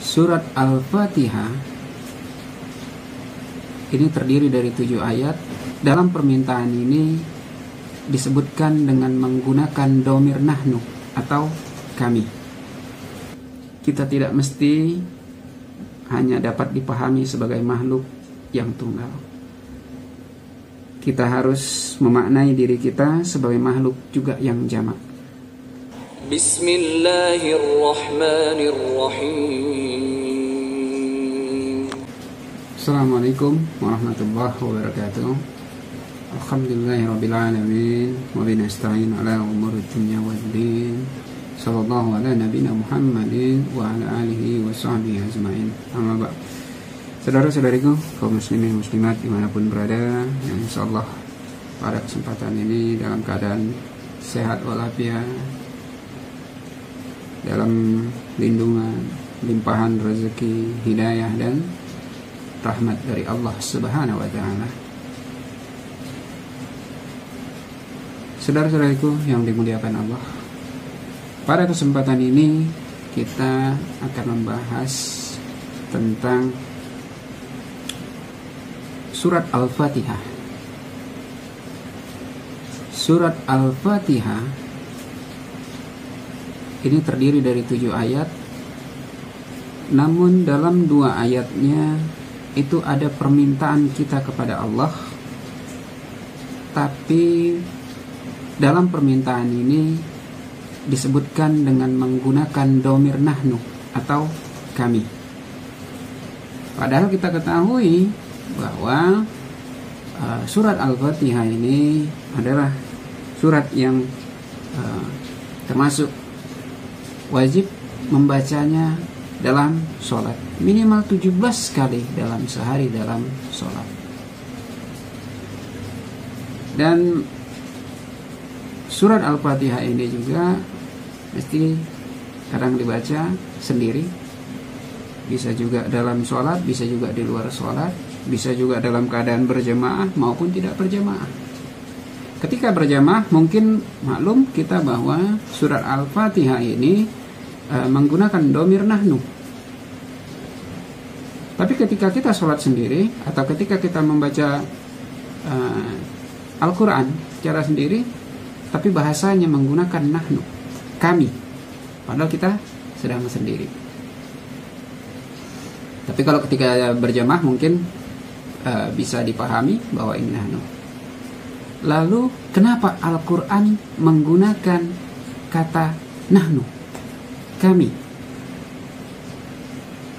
Surat Al-Fatihah ini terdiri dari 7 ayat. Dalam permintaan ini disebutkan dengan menggunakan dhamir nahnu atau kami. Kita tidak mesti hanya dapat dipahami sebagai makhluk yang tunggal. Kita harus memaknai diri kita sebagai makhluk juga yang jamak. Bismillahirrahmanirrahim. Assalamualaikum warahmatullahi wabarakatuh. Alhamdulillahirrabbilalamin. Wa binasta'in ala umuri dunya waddin. Sallallahu ala nabina Muhammadin wa ala alihi wa sahbihi ajma'in. Amma ba'd. Saudara-saudariku, kaum muslimin muslimat dimanapun berada, yang insyaallah pada kesempatan ini dalam keadaan sehat walafiat, dalam lindungan, limpahan rezeki, hidayah dan rahmat dari Allah Subhanahu wa taala. Saudara-saudariku yang dimuliakan Allah, pada kesempatan ini kita akan membahas tentang Surat Al-Fatihah. Surat Al-Fatihah ini terdiri dari 7 ayat. Namun dalam 2 ayatnya itu ada permintaan kita kepada Allah. Tapi dalam permintaan ini disebutkan dengan menggunakan dhamir nahnu atau kami. Padahal kita ketahui bahwa surat Al-Fatihah ini adalah surat yang termasuk wajib membacanya dalam sholat, minimal 17 kali dalam sehari dalam sholat. Dan surat Al-Fatihah ini juga mesti kadang dibaca sendiri, bisa juga dalam sholat, bisa juga di luar sholat, bisa juga dalam keadaan berjamaah maupun tidak berjamaah. Ketika berjamaah mungkin maklum kita bahwa surat Al-Fatihah ini menggunakan dhamir nahnu. Tapi ketika kita sholat sendiri atau ketika kita membaca Al-Quran secara sendiri, tapi bahasanya menggunakan nahnu, kami, padahal kita sedang sendiri. Tapi kalau ketika berjamaah mungkin bisa dipahami bahwa ini nahnu. Lalu kenapa Al-Quran menggunakan kata nahnu, kami,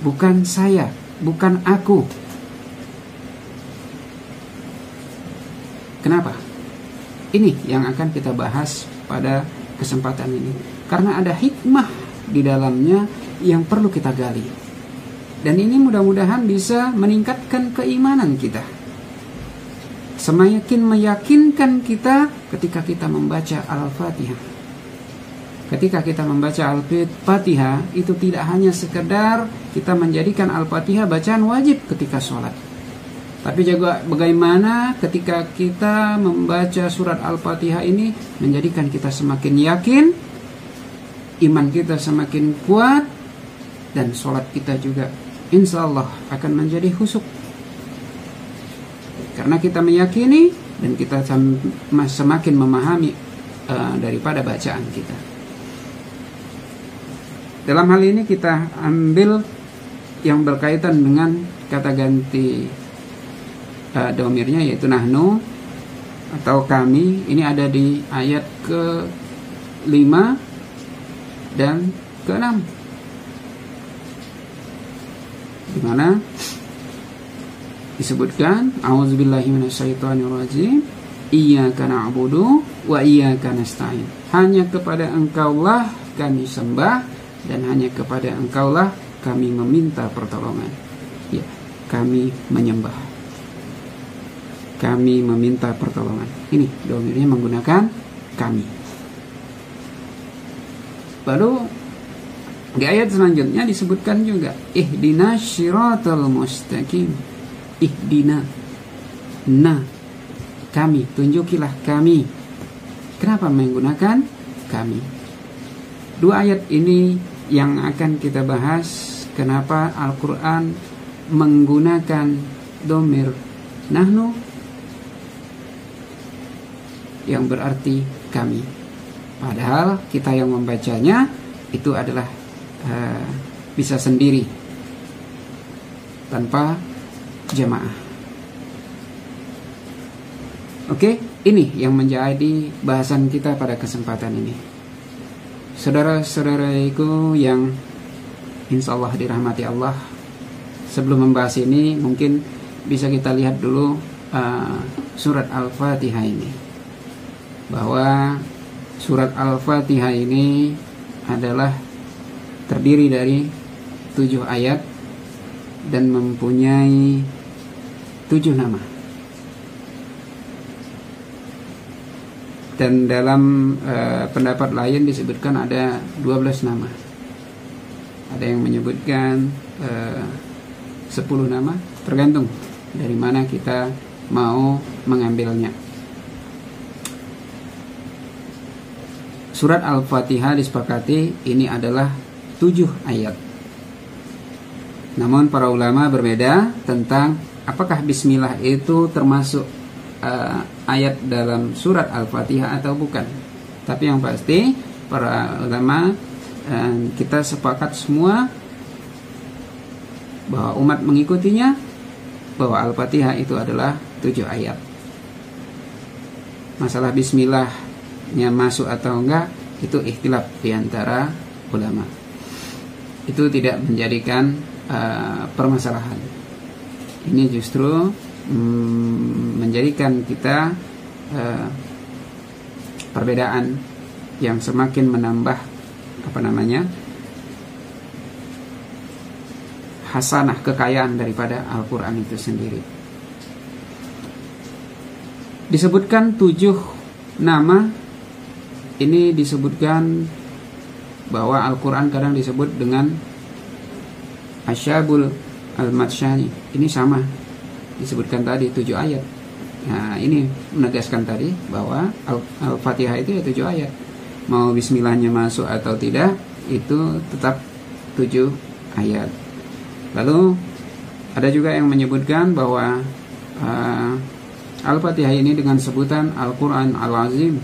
bukan saya, bukan aku? Kenapa? Ini yang akan kita bahas pada kesempatan ini, karena ada hikmah di dalamnya yang perlu kita gali. Dan ini mudah-mudahan bisa meningkatkan keimanan kita, semakin meyakinkan kita ketika kita membaca Al-Fatihah. Ketika kita membaca Al-Fatihah itu tidak hanya sekedar kita menjadikan Al-Fatihah bacaan wajib ketika sholat, tapi juga bagaimana ketika kita membaca surat Al-Fatihah ini menjadikan kita semakin yakin, iman kita semakin kuat, dan sholat kita juga insya Allah akan menjadi khusyuk. Karena kita meyakini dan kita semakin memahami daripada bacaan kita. Dalam hal ini kita ambil yang berkaitan dengan kata ganti dhamirnya, yaitu nahnu atau kami. Ini ada di ayat ke-5 dan ke-6, di mana disebutkan a'udzubillahi minasyaitonirrajim, iyyaka na'budu wa iyyaka nasta'in. Hanya kepada Engkaulah kami sembah dan hanya kepada Engkaulah kami meminta pertolongan. Ya, kami menyembah, kami meminta pertolongan. Ini dhamirnya menggunakan kami. Lalu di ayat selanjutnya disebutkan juga ihdinas syiratal mustaqim. Ihdina, nah, kami, tunjukilah kami. Kenapa menggunakan kami? 2 ayat ini yang akan kita bahas kenapa Al-Quran menggunakan domir nahnu yang berarti kami, padahal kita yang membacanya itu adalah bisa sendiri tanpa jamaah. Oke, ini yang menjadi bahasan kita pada kesempatan ini. Saudara-saudaraku yang insya Allah dirahmati Allah, sebelum membahas ini mungkin bisa kita lihat dulu surat Al-Fatihah ini, bahwa surat Al-Fatihah ini adalah terdiri dari 7 ayat dan mempunyai 7 nama. Dan dalam pendapat lain disebutkan ada 12 nama. Ada yang menyebutkan 10 nama, tergantung dari mana kita mau mengambilnya. Surat Al-Fatihah disepakati ini adalah 7 ayat. Namun para ulama berbeda tentang apakah bismillah itu termasuk ayat dalam surat Al-Fatihah atau bukan. Tapi yang pasti para ulama kita sepakat semua bahwa umat mengikutinya, bahwa Al-Fatihah itu adalah 7 ayat. Masalah bismillahnya masuk atau enggak itu ikhtilaf di antara ulama. Itu tidak menjadikan permasalahan. Ini justru menjadikan kita perbedaan yang semakin menambah hasanah, kekayaan daripada Al-Quran itu sendiri. Disebutkan 7 nama. Ini disebutkan bahwa Al-Quran kadang disebut dengan Asyabul Al-Madsyani. Ini sama disebutkan tadi 7 ayat. Nah, ini menegaskan tadi bahwa Al-Fatihah itu ya 7 ayat. Mau bismillahnya masuk atau tidak, itu tetap 7 ayat. Lalu ada juga yang menyebutkan bahwa Al-Fatihah ini dengan sebutan Al-Quran Al-Azim,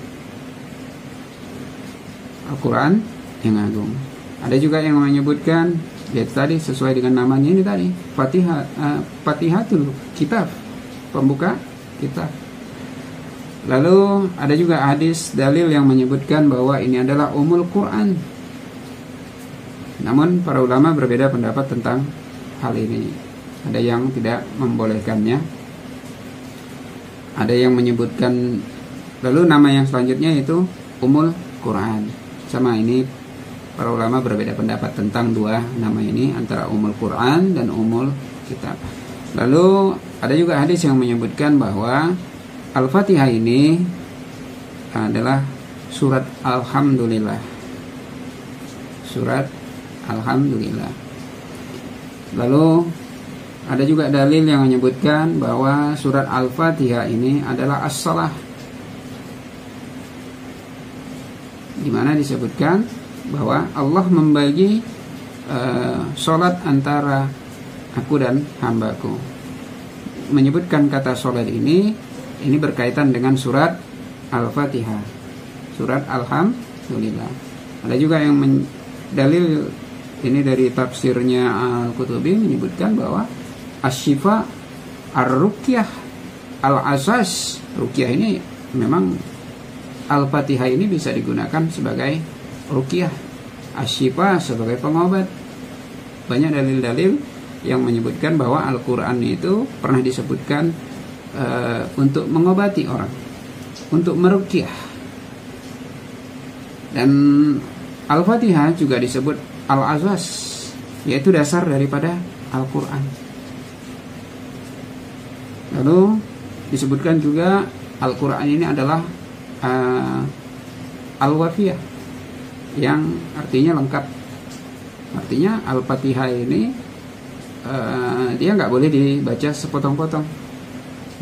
Al-Quran yang agung. Ada juga yang menyebutkan ya tadi sesuai dengan namanya ini tadi, Fatihatul Kitab, pembuka kitab. Lalu ada juga hadis dalil yang menyebutkan bahwa ini adalah Ummul Quran. Namun para ulama berbeda pendapat tentang hal ini. Ada yang tidak membolehkannya, ada yang menyebutkan. Lalu nama yang selanjutnya itu Ummul Quran. Sama ini para ulama berbeda pendapat tentang 2 nama ini, antara Ummul Quran dan Ummul Kitab. Lalu ada juga hadis yang menyebutkan bahwa Al-Fatihah ini adalah surat Alhamdulillah. Surat Alhamdulillah. Lalu ada juga dalil yang menyebutkan bahwa surat Al-Fatihah ini adalah as-salah, di mana disebutkan bahwa Allah membagi sholat antara aku dan hambaku. Menyebutkan kata sholat ini berkaitan dengan surat Al-Fatihah, surat Alhamdulillah. Ada juga yang dalil ini dari tafsirnya Al-Qutubi menyebutkan bahwa Asy-Syifa Ar-Ruqyah Al-Asas. Ruqyah ini memang Al-Fatihah ini bisa digunakan sebagai ruqyah, Asy-Syifa sebagai pengobat. Banyak dalil-dalil yang menyebutkan bahwa Al-Quran itu pernah disebutkan untuk mengobati orang, untuk meruqyah. Dan Al-Fatihah juga disebut Al-Azaz, yaitu dasar daripada Al-Quran. Lalu disebutkan juga Al-Quran ini adalah Al-Wafiyah, yang artinya lengkap. Artinya Al-Fatihah ini dia nggak boleh dibaca sepotong-potong.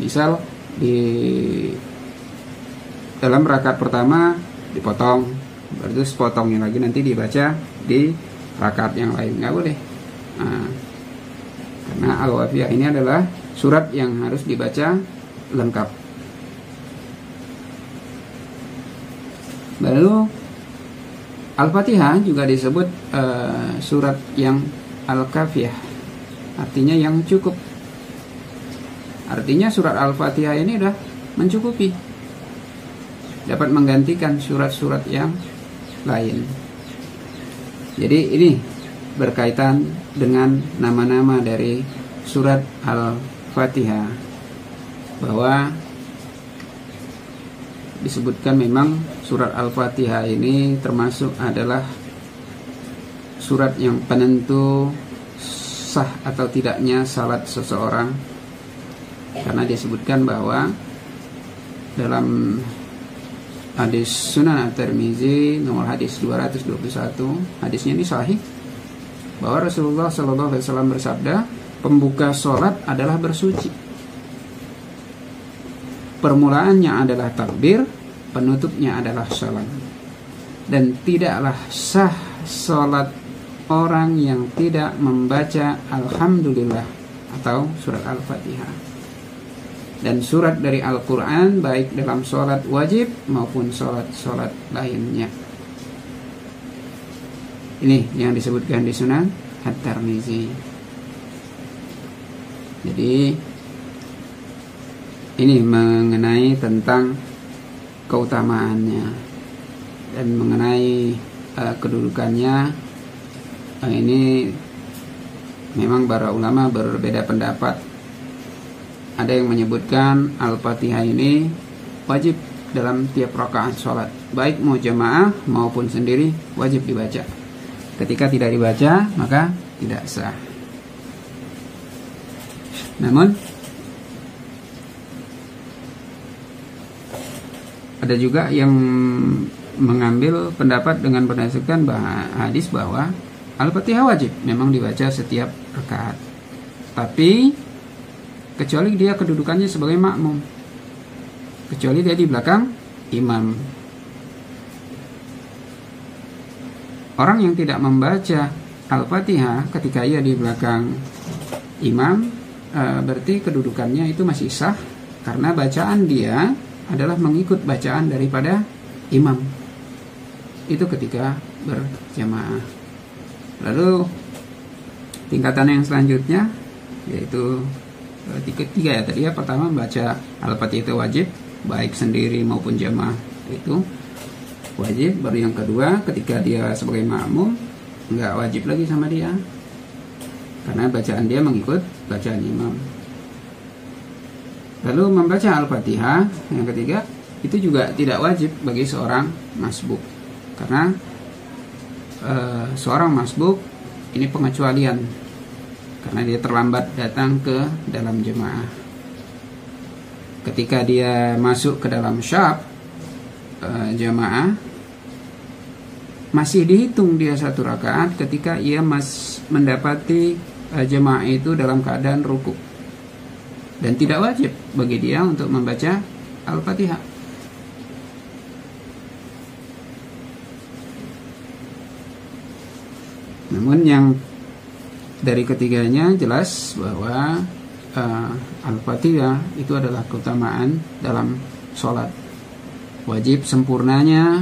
Misal di dalam rakaat pertama dipotong, baru sepotongnya lagi nanti dibaca di rakaat yang lain, nggak boleh. Nah, karena Al-Wafiah ini adalah surat yang harus dibaca lengkap. Lalu Al-Fatihah juga disebut surat yang Al-Kafiyah, artinya yang cukup. Artinya surat Al-Fatihah ini sudah mencukupi, dapat menggantikan surat-surat yang lain. Jadi ini berkaitan dengan nama-nama dari surat Al-Fatihah, bahwa disebutkan memang surat Al-Fatihah ini termasuk adalah surat yang penentu sah atau tidaknya salat seseorang, karena disebutkan bahwa dalam hadis Sunan At-Tirmizi nomor hadis 221, hadisnya ini sahih, bahwa Rasulullah SAW bersabda, pembuka sholat adalah bersuci, permulaannya adalah takbir, penutupnya adalah salam, dan tidaklah sah sholat orang yang tidak membaca Alhamdulillah atau surat Al-Fatihah. Dan surat dari Al-Quran baik dalam sholat wajib maupun sholat lainnya. Ini yang disebutkan di Sunan At-Tirmizi. Jadi ini mengenai tentang keutamaannya dan mengenai kedudukannya. Ini memang para ulama berbeda pendapat. Ada yang menyebutkan Al-Fatihah ini wajib dalam tiap rakaat sholat, baik mau jamaah maupun sendiri wajib dibaca. Ketika tidak dibaca maka tidak sah. Namun ada juga yang mengambil pendapat dengan berdasarkan hadis bahwa Al-Fatihah wajib memang dibaca setiap rakaat, tapi kecuali dia kedudukannya sebagai makmum, kecuali dia di belakang imam. Orang yang tidak membaca Al-Fatihah ketika ia di belakang imam, berarti kedudukannya itu masih sah, karena bacaan dia adalah mengikut bacaan daripada imam. Itu ketika berjamaah. Lalu tingkatan yang selanjutnya yaitu ketiga ya tadi ya. Pertama, membaca Al-Fatihah itu wajib, baik sendiri maupun jamaah itu wajib. Baru yang kedua, ketika dia sebagai makmum nggak wajib lagi sama dia, karena bacaan dia mengikut bacaan imam. Lalu membaca Al-Fatihah yang ketiga itu juga tidak wajib bagi seorang masbuk, karena seorang masbuk ini pengecualian, karena dia terlambat datang ke dalam jemaah. Ketika dia masuk ke dalam syaf jemaah, masih dihitung dia satu rakaat ketika ia mendapati jemaah itu dalam keadaan rukuk, dan tidak wajib bagi dia untuk membaca Al-Fatihah. Namun yang dari ketiganya jelas bahwa Al-Fatihah itu adalah keutamaan dalam sholat. Wajib sempurnanya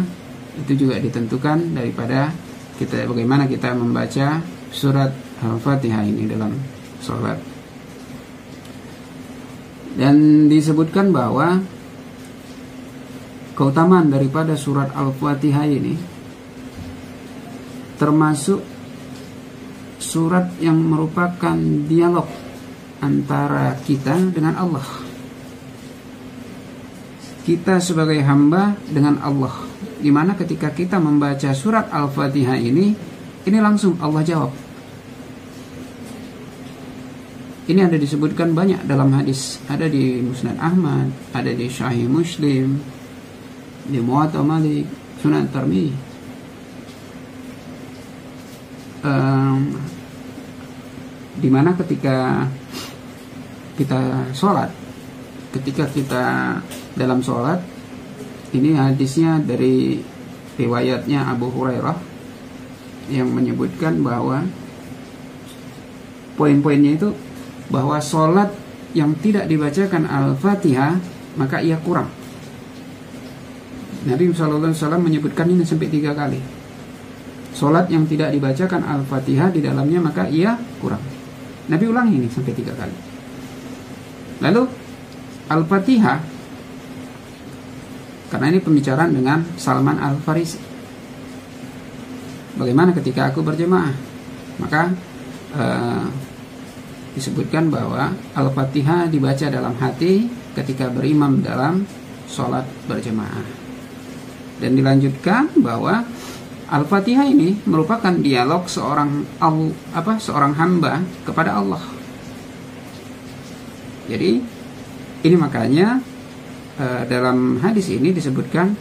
itu juga ditentukan daripada kita, bagaimana kita membaca surat Al-Fatihah ini dalam sholat. Dan disebutkan bahwa keutamaan daripada surat Al-Fatihah ini termasuk surat yang merupakan dialog antara kita dengan Allah. Kita sebagai hamba dengan Allah, dimana ketika kita membaca surat Al-Fatihah ini langsung Allah jawab. Ini ada disebutkan banyak dalam hadis, ada di Musnad Ahmad, ada di Sahih Muslim, di Muwatta Malik, Sunan Tirmizi. Dimana ketika kita sholat, ketika kita dalam sholat, ini hadisnya dari riwayatnya Abu Hurairah yang menyebutkan bahwa poin-poinnya itu bahwa sholat yang tidak dibacakan Al-Fatihah maka ia kurang. Nabi SAW menyebutkan ini sampai 3 kali. Sholat yang tidak dibacakan Al-Fatihah di dalamnya maka ia kurang. Nabi ulangi ini sampai 3 kali. Lalu Al-Fatihah, karena ini pembicaraan dengan Salman Al-Farisi. Bagaimana ketika aku berjemaah? Maka disebutkan bahwa Al-Fatihah dibaca dalam hati ketika berimam dalam sholat berjemaah. Dan dilanjutkan bahwa Al-Fatihah ini merupakan dialog seorang hamba kepada Allah. Jadi ini makanya dalam hadis ini disebutkan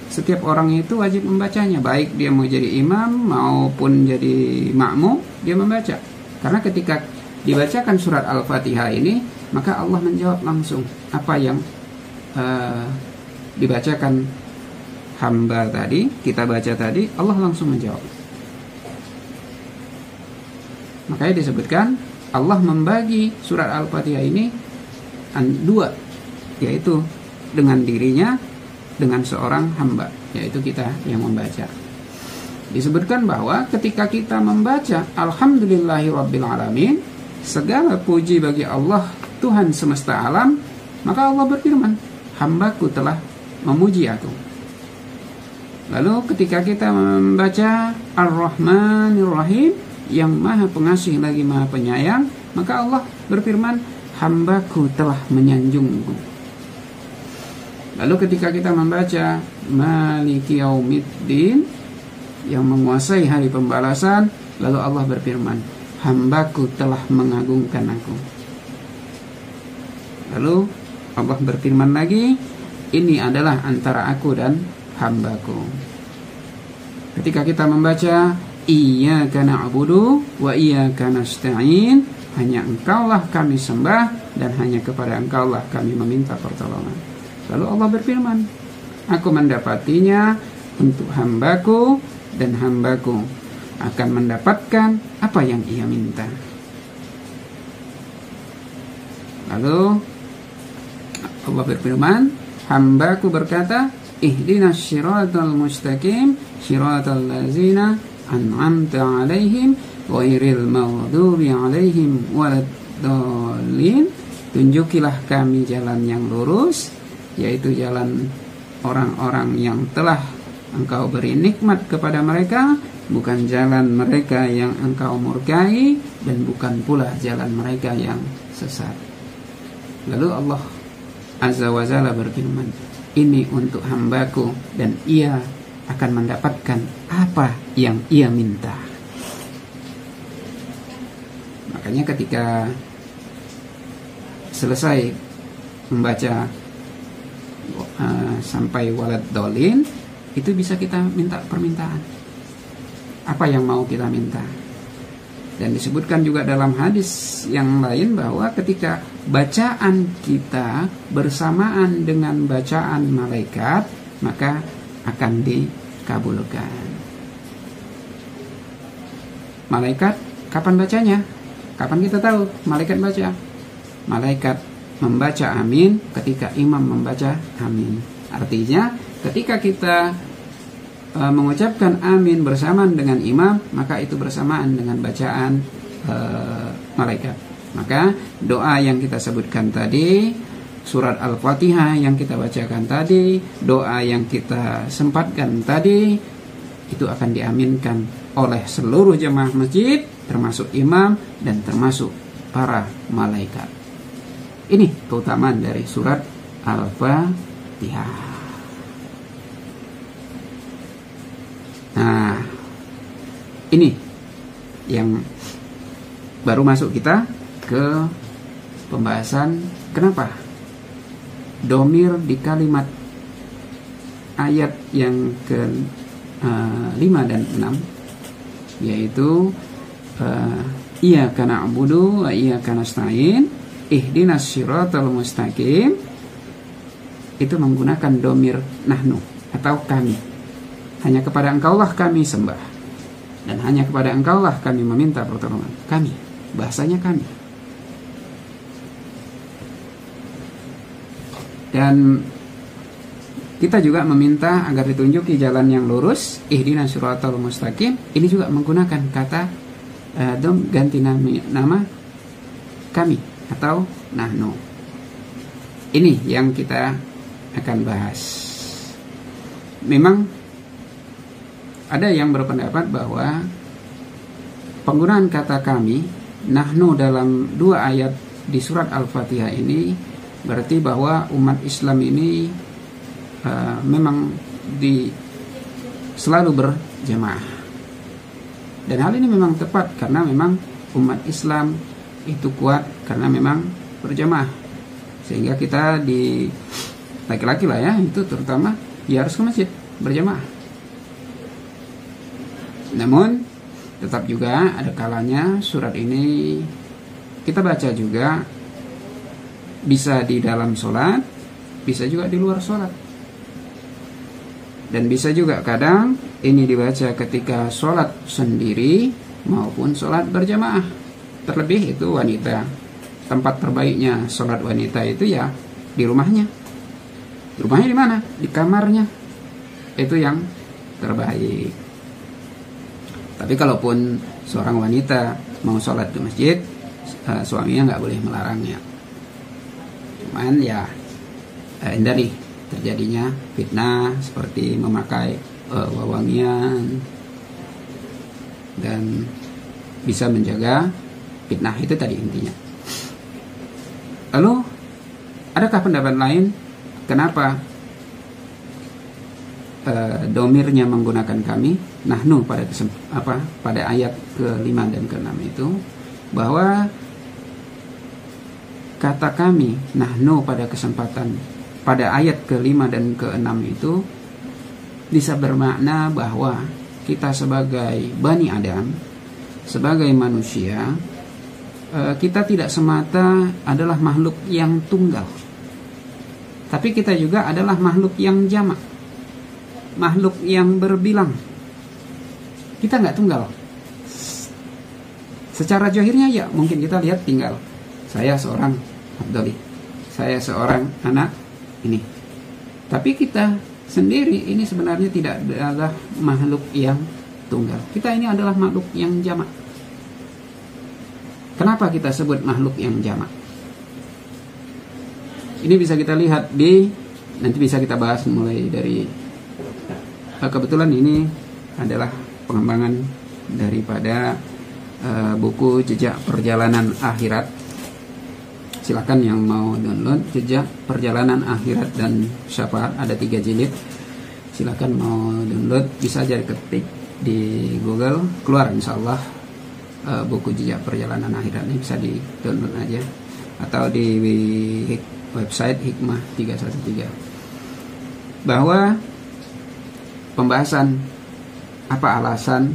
setiap orang itu wajib membacanya, baik dia mau jadi imam maupun jadi makmum, dia membaca. Karena ketika dibacakan surat Al-Fatihah ini, maka Allah menjawab langsung apa yang dibacakan hamba tadi, kita baca tadi, Allah langsung menjawab. Makanya disebutkan Allah membagi surat Al-Fatihah ini 2, yaitu dengan dirinya, dengan seorang hamba, yaitu kita yang membaca. Disebutkan bahwa ketika kita membaca Alhamdulillahirrabbilalamin, segala puji bagi Allah Tuhan semesta alam, maka Allah berfirman, hambaku telah memuji aku. Lalu ketika kita membaca Ar-Rahmanir-Rahim, yang maha pengasih lagi maha penyayang, maka Allah berfirman, hambaku telah menyanjungku. Lalu ketika kita membaca Maliki Yaumiddin, yang menguasai hari pembalasan, lalu Allah berfirman, hambaku telah mengagungkan aku. Lalu Allah berfirman lagi, ini adalah antara aku dan hambaku. Ketika kita membaca Iyyaka na'budu wa iyyaka nasta'in, hanya Engkaulah kami sembah dan hanya kepada Engkaulah kami meminta pertolongan. Lalu Allah berfirman, aku mendapatinya untuk hambaku dan hambaku akan mendapatkan apa yang ia minta. Lalu Allah berfirman, hambaku berkata, ihdinas syiratal mustaqim syiratal ladzina an'amta 'alaihim ghairil maghdubi 'alaihim waladdallin. Tunjukilah kami jalan yang lurus, yaitu jalan orang-orang yang telah Engkau beri nikmat kepada mereka, bukan jalan mereka yang Engkau murkai, dan bukan pula jalan mereka yang sesat. Lalu Allah Azza wa Jalla berfirman, ini untuk hambaku dan ia akan mendapatkan apa yang ia minta. Makanya ketika selesai membaca sampai waladdallin, itu bisa kita minta permintaan apa yang mau kita minta. Dan disebutkan juga dalam hadis yang lain bahwa ketika bacaan kita bersamaan dengan bacaan malaikat, maka akan dikabulkan. Malaikat kapan bacanya? Kapan kita tahu malaikat baca? Malaikat membaca amin ketika imam membaca amin. Artinya ketika kita mengucapkan amin bersamaan dengan imam, maka itu bersamaan dengan bacaan malaikat. Maka doa yang kita sebutkan tadi, surat Al-Fatihah yang kita bacakan tadi, doa yang kita sempatkan tadi, itu akan diaminkan oleh seluruh jemaah masjid, termasuk imam dan termasuk para malaikat. Ini keutamaan dari surat Al-Fatihah. Nah, ini yang baru masuk kita ke pembahasan kenapa domir di kalimat ayat yang ke 5 dan 6, yaitu iyyaka na'budu wa iyyaka nasta'in ihdinas siratal mustaqim, itu menggunakan domir nahnu atau kami. Hanya kepada Engkaulah kami sembah dan hanya kepada Engkaulah kami meminta pertolongan. Kami. bahasanya kami. Dan kita juga meminta agar ditunjuki jalan yang lurus, ihdinas siratal mustaqim. Ini juga menggunakan kata ganti nama kami atau nahnu. Ini yang kita akan bahas. Memang ada yang berpendapat bahwa penggunaan kata kami, nahnu dalam 2 ayat di surat Al-Fatihah ini berarti bahwa umat Islam ini memang selalu berjamaah. Dan hal ini memang tepat karena memang umat Islam itu kuat karena memang berjamaah. Sehingga kita di laki-laki lah ya, itu terutama ya harus ke masjid berjamaah. Namun tetap juga ada kalanya surat ini kita baca juga bisa di dalam sholat, bisa juga di luar sholat. Dan bisa juga kadang ini dibaca ketika sholat sendiri maupun sholat berjamaah. Terlebih itu wanita. Tempat terbaiknya sholat wanita itu ya di rumahnya. Rumahnya di mana? Di kamarnya. Itu yang terbaik. Tapi kalaupun seorang wanita mau sholat di masjid, suaminya nggak boleh melarangnya. Cuman ya hindari terjadinya fitnah seperti memakai wewangian, dan bisa menjaga fitnah itu tadi intinya. Lalu adakah pendapat lain kenapa domirnya menggunakan kami, nahnu pada ayat ke-5 dan ke-6 itu, bahwa kata kami nahnu pada ayat ke-5 dan ke-6 itu bisa bermakna bahwa kita sebagai Bani Adam, sebagai manusia, kita tidak semata adalah makhluk yang tunggal, tapi kita juga adalah makhluk yang jamak, makhluk yang berbilang. Kita nggak tunggal. Secara zahirnya ya mungkin kita lihat tinggal. Saya seorang Abdoli, saya seorang anak ini. Tapi kita sendiri ini sebenarnya tidak adalah makhluk yang tunggal. Kita ini adalah makhluk yang jamak. Kenapa kita sebut makhluk yang jamak? Ini bisa kita lihat nanti bisa kita bahas mulai dari kebetulan ini adalah pengembangan daripada buku Jejak Perjalanan Akhirat. Silakan yang mau download Jejak Perjalanan Akhirat dan Syafaat, ada 3 jilid. Silakan mau download, bisa aja ketik di Google, keluar insyaallah buku Jejak Perjalanan Akhirat ini, bisa di download aja atau di website Hikmah 313. Bahwa pembahasan apa alasan,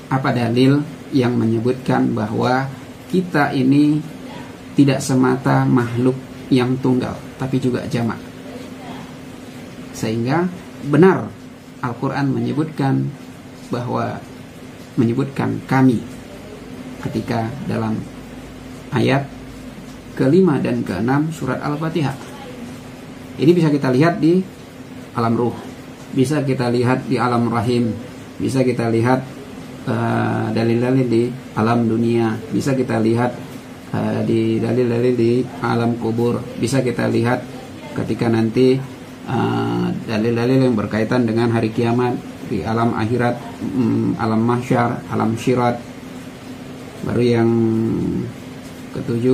apa dalil yang menyebutkan bahwa kita ini tidak semata makhluk yang tunggal, tapi juga jamak. Sehingga benar Al-Quran menyebutkan kami ketika dalam ayat ke-5 dan ke-6 surat Al-Fatihah. Ini bisa kita lihat di alam ruh, bisa kita lihat di alam rahim, bisa kita lihat dalil-dalil di alam dunia, bisa kita lihat di dalil-dalil di alam kubur, bisa kita lihat ketika nanti dalil-dalil yang berkaitan dengan hari kiamat di alam akhirat, alam mahsyar, alam syirat. Baru yang ke-7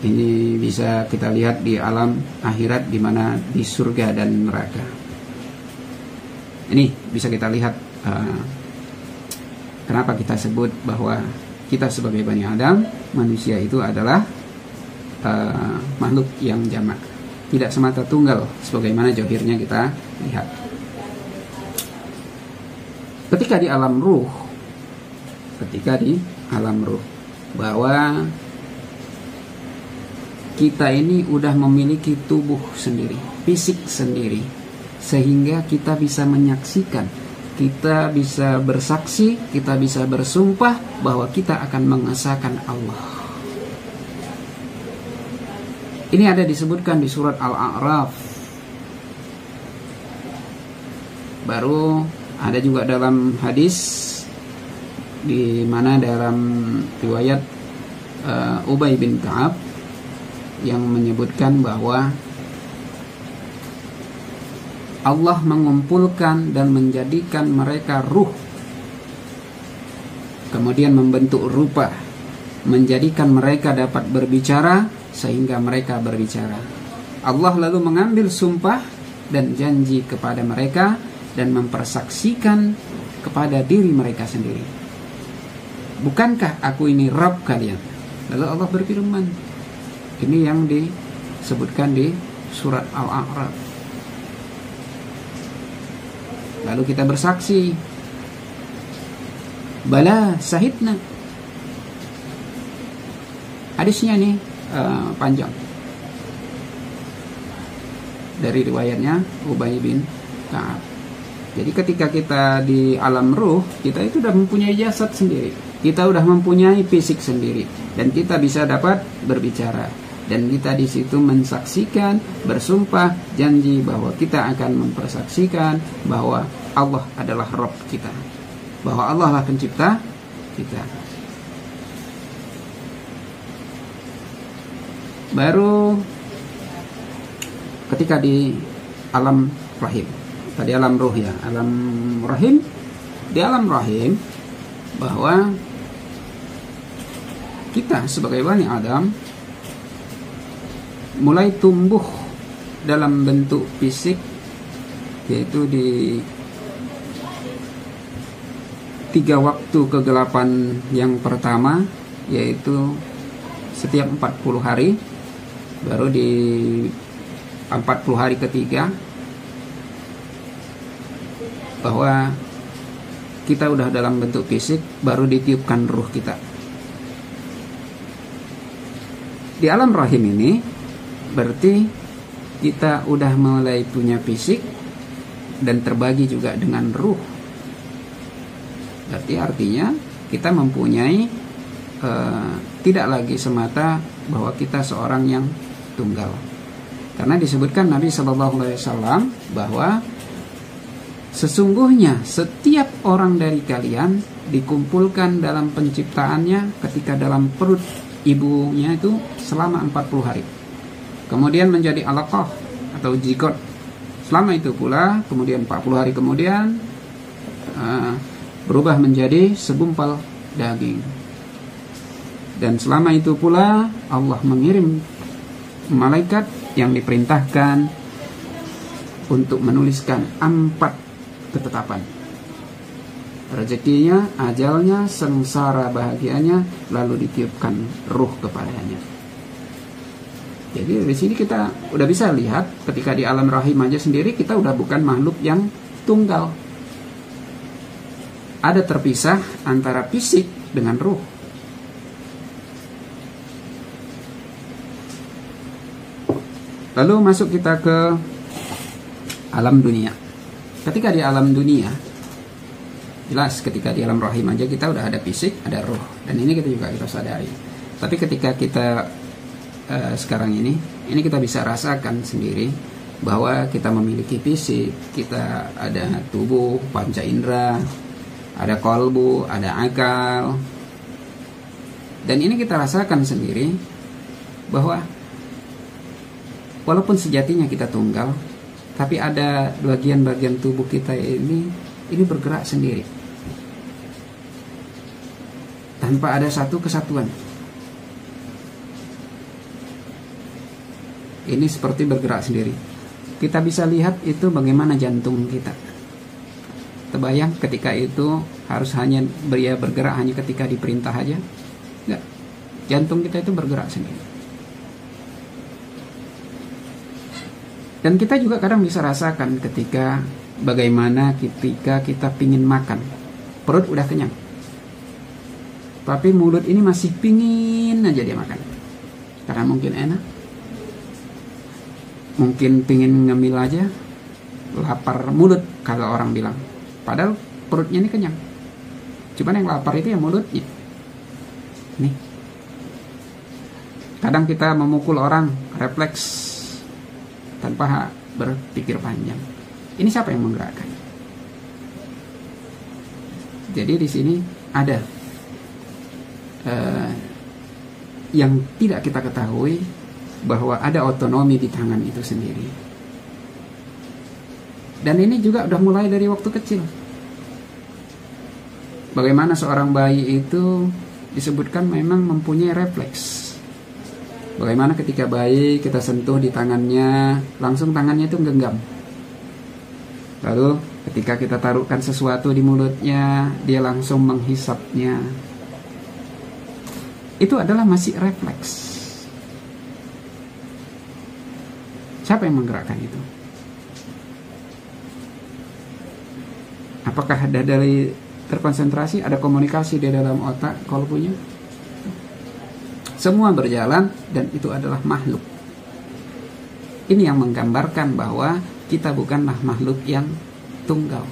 ini bisa kita lihat di alam akhirat, di mana di surga dan neraka. Ini bisa kita lihat kenapa kita sebut bahwa kita sebagai Bani Adam, manusia itu adalah makhluk yang jamak, tidak semata tunggal sebagaimana zahirnya kita lihat. Ketika di alam ruh, bahwa kita ini udah memiliki tubuh sendiri, fisik sendiri, sehingga kita bisa menyaksikan kita bisa bersaksi, kita bisa bersumpah bahwa kita akan mengesahkan Allah. Ini ada disebutkan di surat Al-A'raf. Baru ada juga dalam hadis, di mana dalam riwayat Ubay bin Ka'ab yang menyebutkan bahwa Allah mengumpulkan dan menjadikan mereka ruh, kemudian membentuk rupa, menjadikan mereka dapat berbicara sehingga mereka berbicara. Allah lalu mengambil sumpah dan janji kepada mereka dan mempersaksikan kepada diri mereka sendiri. Bukankah aku ini Rabb kalian? Lalu Allah berfirman. Ini yang disebutkan di surat Al-A'raf. Lalu kita bersaksi, bala syahidna. Hadisnya nih panjang, dari riwayatnya Ubay bin Ka'ab. Jadi ketika kita di alam ruh, kita itu sudah mempunyai jasad sendiri, kita sudah mempunyai fisik sendiri, dan kita bisa dapat berbicara. Dan kita di situ mensaksikan, bersumpah, janji bahwa kita akan mempersaksikan bahwa Allah adalah Rabb kita, bahwa Allah lah pencipta kita. Baru ketika di alam rahim, tadi alam ruh ya, alam rahim, di alam rahim bahwa kita sebagai Bani Adam mulai tumbuh dalam bentuk fisik, yaitu di 3 waktu kegelapan yang pertama, yaitu setiap 40 hari. Baru di 40 hari ketiga bahwa kita udah dalam bentuk fisik, baru ditiupkan ruh kita. Di alam rahim ini berarti kita udah mulai punya fisik dan terbagi juga dengan ruh. Berarti artinya kita mempunyai tidak lagi semata bahwa kita seorang yang tunggal. Karena disebutkan Nabi SAW bahwa sesungguhnya setiap orang dari kalian dikumpulkan dalam penciptaannya ketika dalam perut ibunya itu selama 40 hari. Kemudian menjadi alaqah atau jigot. Selama itu pula, kemudian 40 hari kemudian berubah menjadi segumpal daging. Dan selama itu pula Allah mengirim malaikat yang diperintahkan untuk menuliskan 4 ketetapan. Rezekinya, ajalnya, sengsara bahagianya, lalu ditiupkan ruh kepadanya. Jadi dari sini kita udah bisa lihat ketika di alam rahim aja sendiri kita udah bukan makhluk yang tunggal. Ada terpisah antara fisik dengan ruh. Lalu masuk kita ke alam dunia. Ketika di alam dunia, jelas ketika di alam rahim aja kita udah ada fisik, ada ruh. Dan ini kita juga kita sadari. Tapi ketika kita sekarang ini kita bisa rasakan sendiri bahwa kita memiliki fisik, kita ada tubuh, panca indera, ada kolbu, ada akal. Dan ini kita rasakan sendiri bahwa walaupun sejatinya kita tunggal, tapi ada bagian-bagian tubuh kita ini bergerak sendiri tanpa ada satu kesatuan. Ini seperti bergerak sendiri. Kita bisa lihat itu bagaimana jantung kita. Terbayang ketika itu harus hanya bergerak hanya ketika diperintah aja? Enggak. Jantung kita itu bergerak sendiri. Dan kita juga kadang bisa rasakan ketika bagaimana ketika kita pingin makan. Perut udah kenyang, tapi mulut ini masih pingin aja dia makan. Karena mungkin enak, mungkin pingin ngemil aja, lapar mulut kalau orang bilang. Padahal perutnya ini kenyang. Cuman yang lapar itu yang mulutnya. Nih. Kadang kita memukul orang refleks tanpa berpikir panjang. Ini siapa yang menggerakkan? Jadi di sini ada yang tidak kita ketahui, bahwa ada otonomi di tangan itu sendiri. Dan ini juga udah mulai dari waktu kecil. Bagaimana seorang bayi itu disebutkan memang mempunyai refleks. Bagaimana ketika bayi kita sentuh di tangannya, langsung tangannya itu genggam. Lalu ketika kita taruhkan sesuatu di mulutnya, dia langsung menghisapnya. Itu adalah masih refleks. Siapa yang menggerakkan itu? Apakah ada dari terkonsentrasi, ada komunikasi di dalam otak kalau punya? Semua berjalan dan itu adalah makhluk. Ini yang menggambarkan bahwa kita bukanlah makhluk yang tunggal.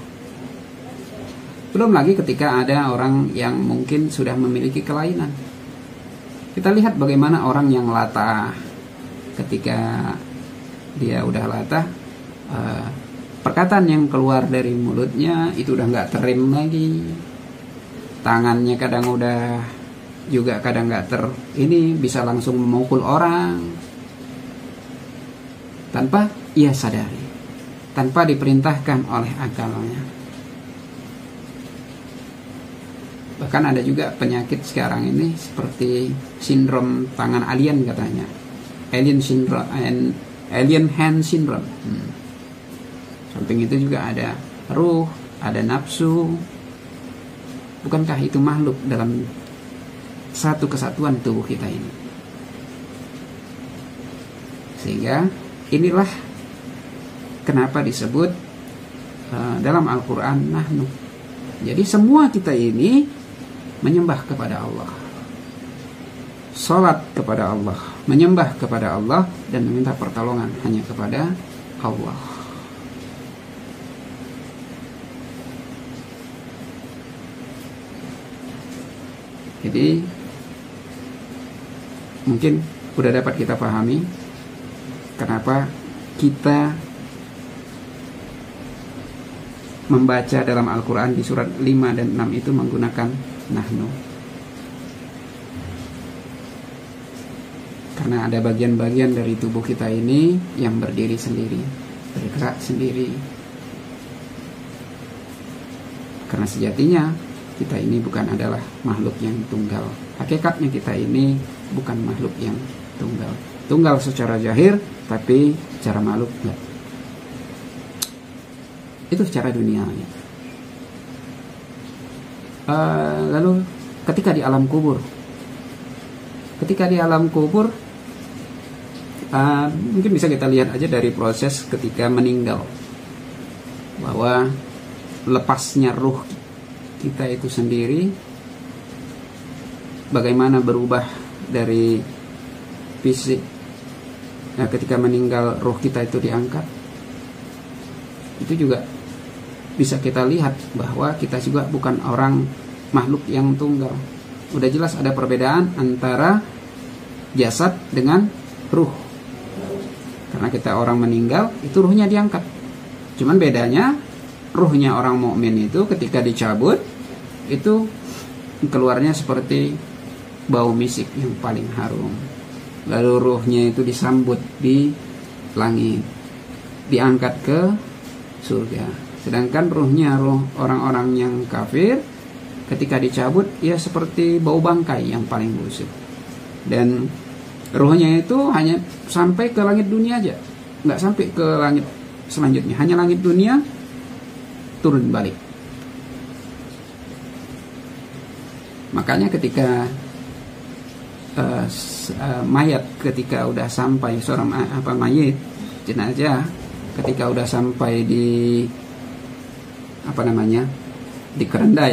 Belum lagi ketika ada orang yang mungkin sudah memiliki kelainan. Kita lihat bagaimana orang yang latah, ketika dia udah latah, perkataan yang keluar dari mulutnya itu udah nggak terem lagi. Tangannya kadang udah juga kadang nggak ini bisa langsung memukul orang tanpa ia sadari, tanpa diperintahkan oleh akalnya. Bahkan ada juga penyakit sekarang ini seperti sindrom tangan alien katanya, alien syndrome, alien hand syndrome. Samping itu juga ada ruh, ada nafsu. Bukankah itu makhluk dalam satu kesatuan tubuh kita ini? Sehingga inilah kenapa disebut dalam Al-Quran nahnu. Jadi semua kita ini menyembah kepada Allah, salat kepada Allah, menyembah kepada Allah, dan meminta pertolongan hanya kepada Allah. Jadi mungkin sudah dapat kita pahami kenapa kita membaca dalam Al-Quran di surat 5 dan 6 itu menggunakan nahnu. Karena ada bagian-bagian dari tubuh kita ini yang berdiri sendiri, bergerak sendiri. Karena sejatinya kita ini bukan adalah makhluk yang tunggal. Hakikatnya kita ini bukan makhluk yang tunggal. Tunggal secara zahir, tapi secara makhluk enggak. Itu secara dunianya. Lalu ketika di alam kubur, mungkin bisa kita lihat aja dari proses ketika meninggal, bahwa lepasnya ruh kita itu sendiri, bagaimana berubah dari fisik. Nah, ketika meninggal ruh kita itu diangkat, itu juga bisa kita lihat bahwa kita juga bukan orang makhluk yang tunggal. Udah jelas ada perbedaan antara jasad dengan ruh. Karena kita orang meninggal, itu ruhnya diangkat. Cuman bedanya, ruhnya orang mukmin itu ketika dicabut, itu keluarnya seperti bau misik yang paling harum. Lalu ruhnya itu disambut di langit, diangkat ke surga. Sedangkan ruhnya, ruh orang-orang yang kafir, ketika dicabut, ya seperti bau bangkai yang paling busuk. Dan ruhnya itu hanya sampai ke langit dunia aja, nggak sampai ke langit selanjutnya, hanya langit dunia, turun balik. Makanya ketika mayat ketika udah sampai seorang mayit jenazah ketika udah sampai di di kerenda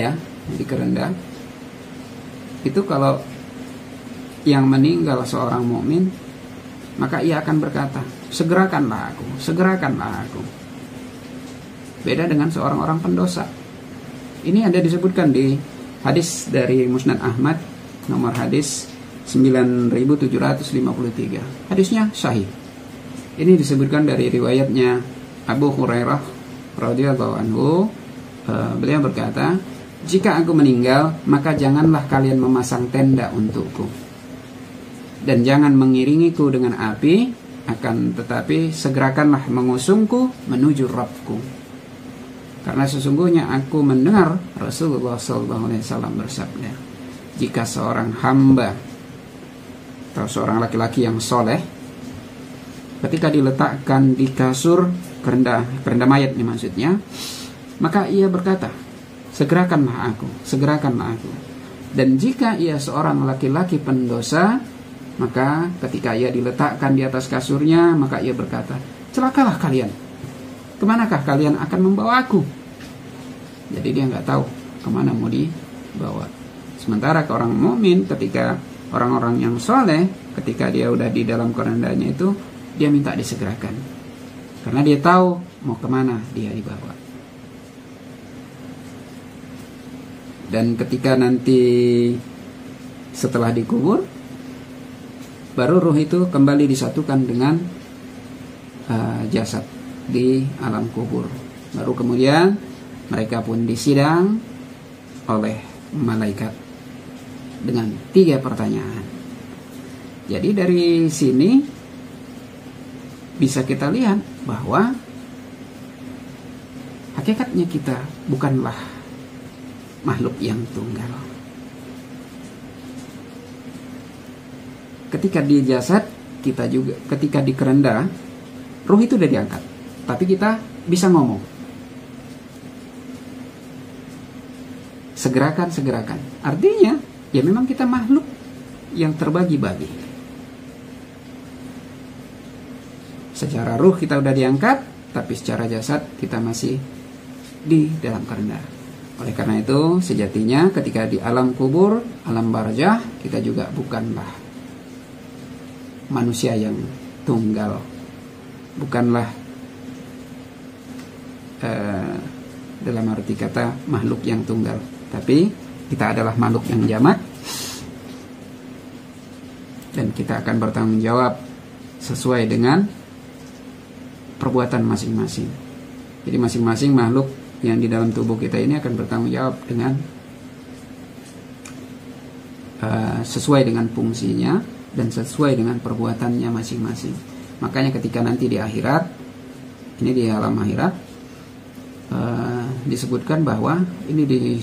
itu, kalau yang meninggal seorang mukmin, maka ia akan berkata, segerakanlah aku. Beda dengan seorang orang pendosa. Ini ada disebutkan di hadis dari Musnad Ahmad nomor hadis 9753. Hadisnya sahih. Ini disebutkan dari riwayatnya Abu Hurairah radhiyallahu anhu. Beliau berkata, jika aku meninggal, maka janganlah kalian memasang tenda untukku, dan jangan mengiringiku dengan api, akan tetapi segerakanlah mengusungku menuju Rabbku. Karena sesungguhnya aku mendengar Rasulullah SAW bersabda, jika seorang hamba atau seorang laki-laki yang soleh, ketika diletakkan di kasur kerenda mayat nih maksudnya, maka ia berkata, segerakanlah aku. Dan jika ia seorang laki-laki pendosa, maka ketika ia diletakkan di atas kasurnya, maka ia berkata, celakalah kalian, kemanakah kalian akan membawa aku? Jadi dia nggak tahu kemana mau dibawa. Sementara ke orang mukmin, ketika orang-orang yang soleh, ketika dia udah di dalam kerendanya itu, dia minta disegerakan, karena dia tahu mau kemana dia dibawa. Dan ketika nanti setelah dikubur, baru ruh itu kembali disatukan dengan jasad di alam kubur. Baru kemudian mereka pun disidang oleh malaikat dengan 3 pertanyaan. Jadi dari sini bisa kita lihat bahwa hakikatnya kita bukanlah makhluk yang tunggal. Ketika di jasad kita juga, ketika di kerenda, ruh itu udah diangkat, tapi kita bisa ngomong, segerakan. Artinya ya memang kita makhluk yang terbagi-bagi. Secara ruh kita udah diangkat, tapi secara jasad kita masih di dalam kerenda. Oleh karena itu, sejatinya ketika di alam kubur, alam barzah, kita juga bukanlah manusia yang tunggal. Bukanlah dalam arti kata makhluk yang tunggal. Tapi kita adalah makhluk yang jamak. Dan kita akan bertanggung jawab sesuai dengan perbuatan masing-masing. Jadi masing-masing makhluk yang di dalam tubuh kita ini akan bertanggung jawab dengan sesuai dengan fungsinya dan sesuai dengan perbuatannya masing-masing. Makanya ketika nanti di akhirat, ini di alam akhirat, disebutkan bahwa ini di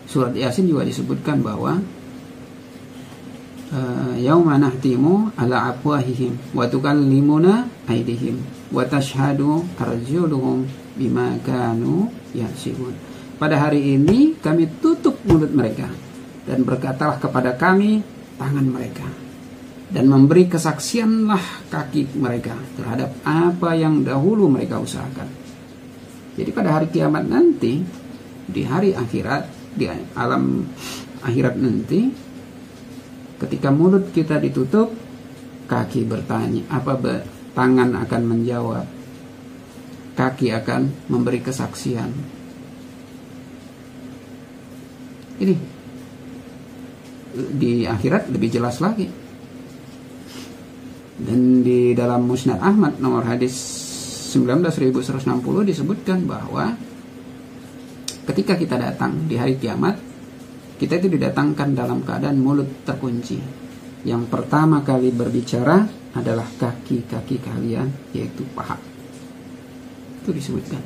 surat Yasin juga disebutkan bahwa yauma nahtimu ala afwahihim wa tukallimuna aydihim wa tashhadu arjuluhum bima kanu yaksibun. Pada hari ini kami tutup mulut mereka dan berkatalah kepada kami tangan mereka, dan memberi kesaksianlah kaki mereka terhadap apa yang dahulu mereka usahakan. Jadi pada hari kiamat nanti, di hari akhirat, di alam akhirat nanti, ketika mulut kita ditutup, kaki bertanya, tangan akan menjawab, kaki akan memberi kesaksian. Ini di akhirat lebih jelas lagi. Dan di dalam Musnad Ahmad nomor hadis 19.160 disebutkan bahwa ketika kita datang di hari kiamat, kita itu didatangkan dalam keadaan mulut terkunci. Yang pertama kali berbicara adalah kaki-kaki kalian, yaitu paha. Itu disebutkan.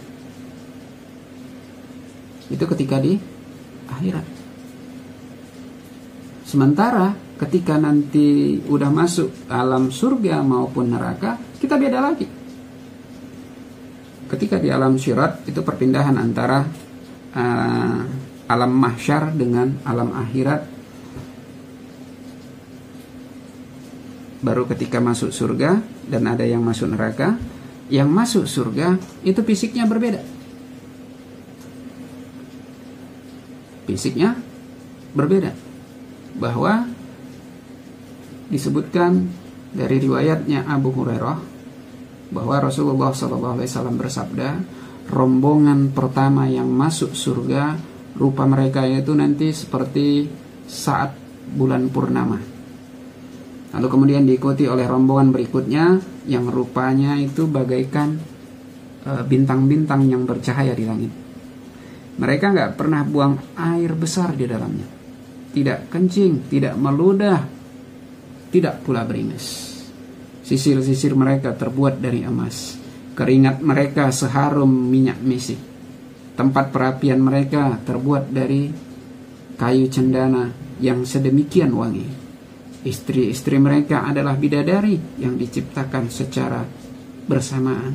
Itu ketika di akhirat. Sementara ketika nanti udah masuk alam surga maupun neraka, kita beda lagi. Ketika di alam syirat, itu perpindahan antara alam mahsyar dengan alam akhirat. Baru ketika masuk surga dan ada yang masuk neraka, yang masuk surga itu fisiknya berbeda. Fisiknya berbeda. Bahwa disebutkan dari riwayatnya Abu Hurairah bahwa Rasulullah SAW bersabda, rombongan pertama yang masuk surga, rupa mereka itu nanti seperti saat bulan purnama. Lalu kemudian diikuti oleh rombongan berikutnya yang rupanya itu bagaikan bintang-bintang yang bercahaya di langit. Mereka nggak pernah buang air besar di dalamnya, tidak kencing, tidak meludah, tidak pula beringas. Sisir-sisir mereka terbuat dari emas, keringat mereka seharum minyak misik, tempat perapian mereka terbuat dari kayu cendana yang sedemikian wangi. Istri-istri mereka adalah bidadari yang diciptakan secara bersamaan.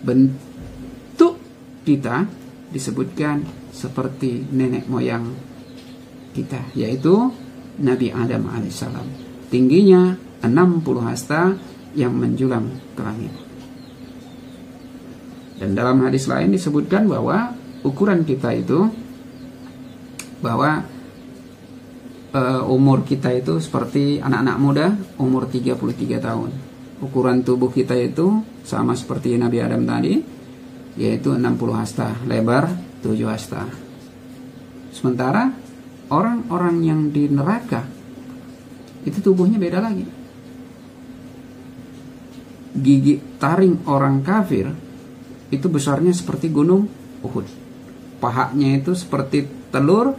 Bentuk kita disebutkan seperti nenek moyang kita, yaitu Nabi Adam alaihissalam. Tingginya 60 hasta yang menjulang ke langit. Dan dalam hadis lain disebutkan bahwa ukuran kita itu, bahwa umur kita itu seperti anak-anak muda umur 33 tahun. Ukuran tubuh kita itu sama seperti Nabi Adam tadi, yaitu 60 hasta, lebar 7 hasta. Sementara orang-orang yang di neraka itu tubuhnya beda lagi. Gigi taring orang kafir itu besarnya seperti gunung Uhud. Pahanya itu seperti telur,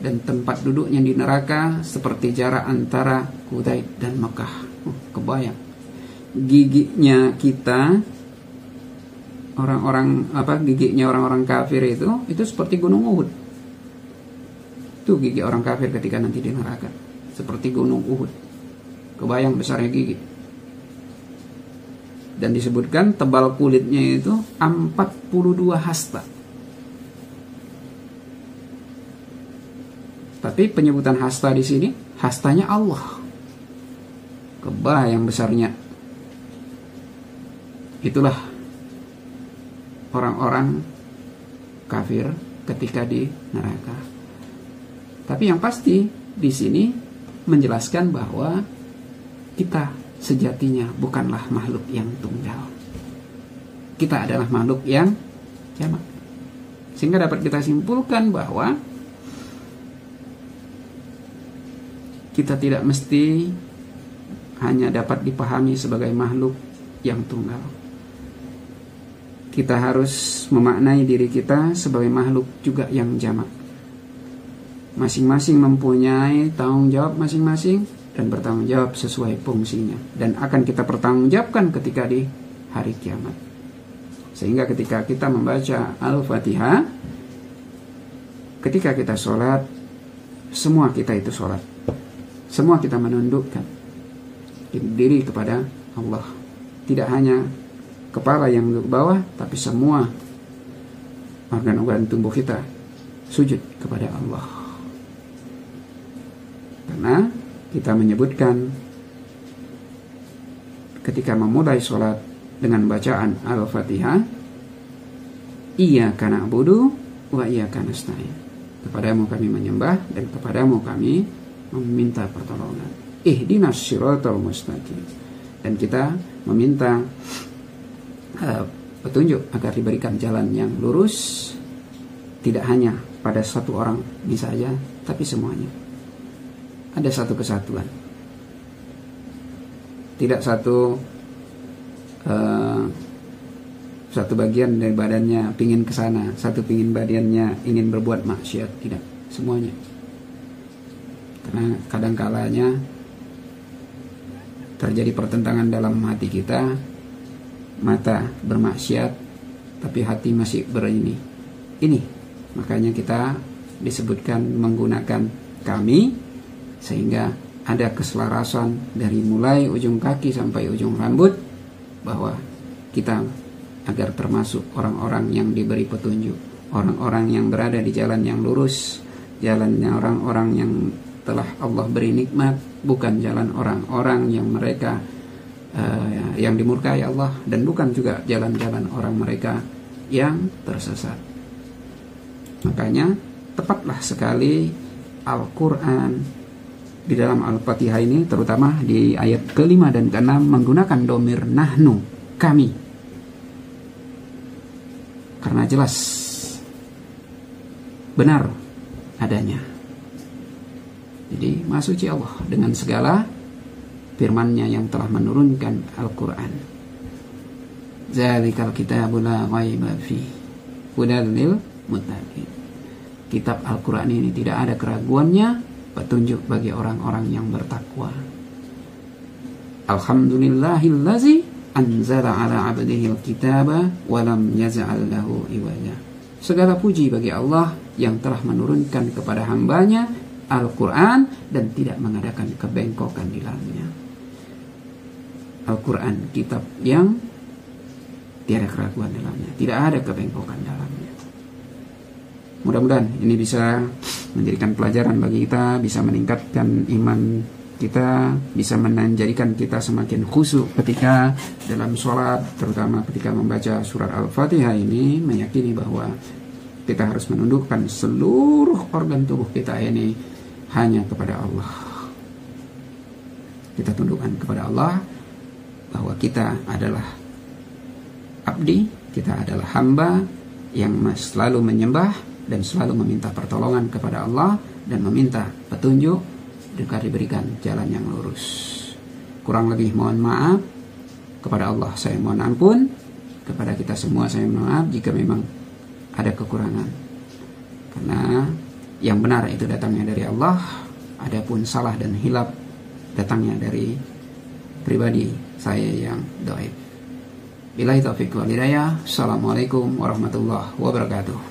dan tempat duduknya di neraka seperti jarak antara Quraisy dan Mekah. Kebayang. Giginya kita, giginya orang-orang kafir itu seperti gunung Uhud. Itu gigi orang kafir ketika nanti di neraka, seperti gunung Uhud. Kebayang besarnya gigi. Dan disebutkan tebal kulitnya itu 42 hasta. Tapi penyebutan hasta di sini, hastanya Allah. Kebayang besarnya. Itulah orang-orang kafir ketika di neraka. Tapi yang pasti di sini menjelaskan bahwa kita sejatinya bukanlah makhluk yang tunggal. Kita adalah makhluk yang jamak. Sehingga dapat kita simpulkan bahwa kita tidak mesti hanya dapat dipahami sebagai makhluk yang tunggal. Kita harus memaknai diri kita sebagai makhluk juga yang jamak. Masing-masing mempunyai tanggung jawab masing-masing dan bertanggung jawab sesuai fungsinya, dan akan kita pertanggungjawabkan ketika di hari kiamat. Sehingga ketika kita membaca Al-Fatihah, ketika kita sholat, semua kita itu sholat. Semua kita menundukkan diri kepada Allah. Tidak hanya kepala yang ke bawah, tapi semua organ-organ tubuh kita sujud kepada Allah. Karena kita menyebutkan ketika memulai sholat dengan bacaan Al-Fatihah, Iyyaka na'budu wa iyyaka nasta'in. Kepadamu kami menyembah dan kepadamu kami meminta pertolongan. Ihdinas siratal mustaqim. Dan kita meminta petunjuk agar diberikan jalan yang lurus, tidak hanya pada satu orang ini saja, tapi semuanya. Ada satu kesatuan. Tidak satu bagian dari badannya pingin ke sana, satu pingin badannya ingin berbuat maksiat, tidak, semuanya. Karena kadang-kalanya terjadi pertentangan dalam hati kita, mata bermaksiat tapi hati masih ini. Makanya kita disebutkan menggunakan kami, sehingga ada keselarasan dari mulai ujung kaki sampai ujung rambut, bahwa kita agar termasuk orang-orang yang diberi petunjuk, orang-orang yang berada di jalan yang lurus, jalannya orang-orang yang telah Allah beri nikmat, bukan jalan orang-orang yang mereka yang dimurkai Allah, dan bukan juga jalan-jalan orang mereka yang tersesat. Makanya tepatlah sekali Al-Quran di dalam Al-Fatihah ini, terutama di ayat ke-5 dan ke-6 menggunakan domir nahnu, kami. karena jelas benar adanya. Jadi Maha Suci Allah dengan segala firman-Nya yang telah menurunkan Al-Quran. Zalikal kitabul la raiba fihi hudan lil muttaqin. Kitab Al-Quran ini tidak ada keraguannya, petunjuk bagi orang-orang yang bertakwa. Alhamdulillahillazi anzala ala abdihi al-kitaba wa lam yaz'al lahu iwaja. Segala puji bagi Allah yang telah menurunkan kepada hambanya Al-Quran dan tidak mengadakan kebengkokan di dalamnya. Al-Quran kitab yang tiada keraguan dalamnya, tidak ada kebengkokan dalamnya. Mudah-mudahan ini bisa menjadikan pelajaran bagi kita, bisa meningkatkan iman kita, bisa menjadikan kita semakin khusyuk ketika dalam sholat, terutama ketika membaca surat Al-Fatihah ini, meyakini bahwa kita harus menundukkan seluruh organ tubuh kita ini hanya kepada Allah. Kita tundukkan kepada Allah bahwa kita adalah abdi, kita adalah hamba yang selalu menyembah dan selalu meminta pertolongan kepada Allah dan meminta petunjuk agar diberikan jalan yang lurus. Kurang lebih mohon maaf kepada Allah, saya mohon ampun. Kepada kita semua saya mohon maaf jika memang ada kekurangan, karena yang benar itu datangnya dari Allah, adapun salah dan hilaf datangnya dari pribadi saya yang dhaif. Billahi taufiq wal hidayah. Assalamualaikum warahmatullahi wabarakatuh.